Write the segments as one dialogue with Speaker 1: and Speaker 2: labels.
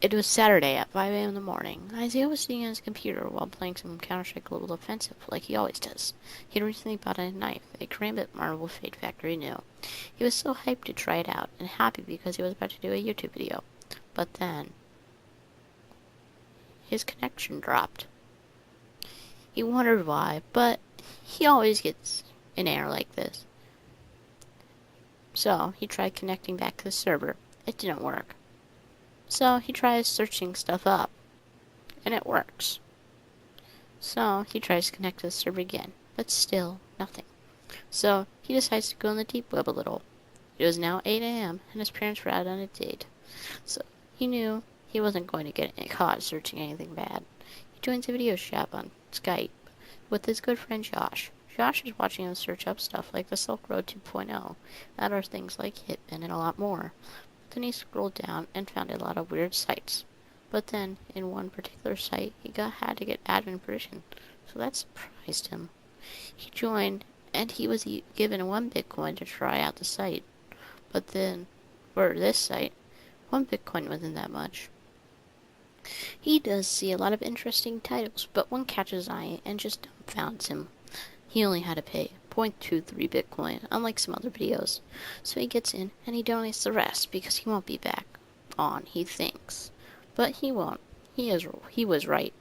Speaker 1: It was Saturday at 5 a.m. in the morning. Isaiah was sitting at his computer while playing some Counter-Strike Global Offensive, like he always does. He had recently bought a knife, a Karambit Marble Fate Factory new. He was so hyped to try it out, and happy because he was about to do a YouTube video. But then, his connection dropped. He wondered why, but he always gets an error like this. So, he tried connecting back to the server. It didn't work. So, he tries searching stuff up, and it works. So, he tries to connect to the server again, but still nothing. So, he decides to go on the deep web a little. It was now 8 a.m., and his parents were out on a date. So, he knew he wasn't going to get caught searching anything bad. He joins a video chat on Skype with his good friend Josh. Josh is watching him search up stuff like the Silk Road 2.0, that are things like Hitman and a lot more. Then he scrolled down and found a lot of weird sites. But then, in one particular site, he had to get admin permission, so that surprised him. He joined, and he was given 1 Bitcoin to try out the site. But then, for this site, 1 Bitcoin wasn't that much. He does see a lot of interesting titles, but one catches his eye and just dumbfounds him. He only had to pay 0.23 Bitcoin, unlike some other videos. So he gets in, and he donates the rest, because he won't be back on, he thinks. But he won't. He was right.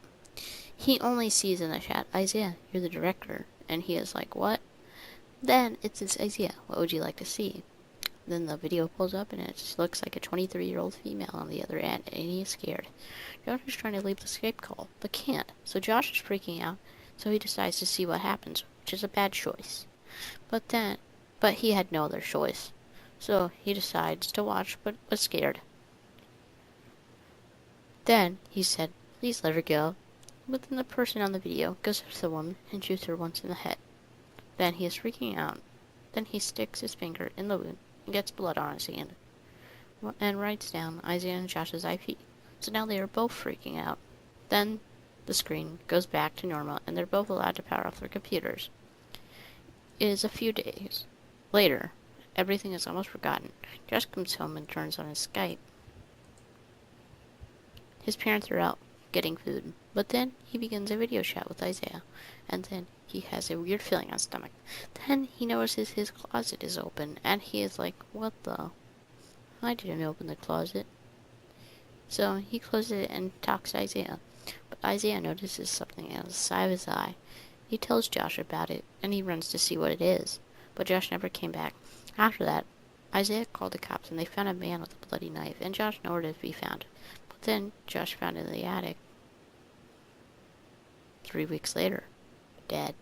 Speaker 1: He only sees in the chat, Isaiah, you're the director. And he is like, what? Then it says, Isaiah, what would you like to see? Then the video pulls up and it just looks like a 23-year-old female on the other end, and he is scared. Josh is trying to leave the Skype call, but can't. So Josh is freaking out, so he decides to see what happens, which is a bad choice. But he had no other choice. So he decides to watch, but was scared. Then he said, please let her go. But then the person on the video goes up to the woman and shoots her once in the head. Then he is freaking out. Then he sticks his finger in the wound and gets blood on his hand, and writes down Isaiah and Josh's IP. So now they are both freaking out. Then the screen goes back to normal and they're both allowed to power off their computers. It is a few days later. Everything is almost forgotten. Josh comes home and turns on his Skype. His parents are out getting food, but then he begins a video chat with Isaiah, and then he has a weird feeling on his stomach. Then he notices his closet is open, and he is like, what the? I didn't open the closet. So he closes it and talks to Isaiah, but Isaiah notices something at the side of his eye. He tells Josh about it, and he runs to see what it is, but Josh never came back. After that, Isaiah called the cops, and they found a man with a bloody knife, and Josh nowhere to be found. But then Josh found it in the attic. 3 weeks later, dead.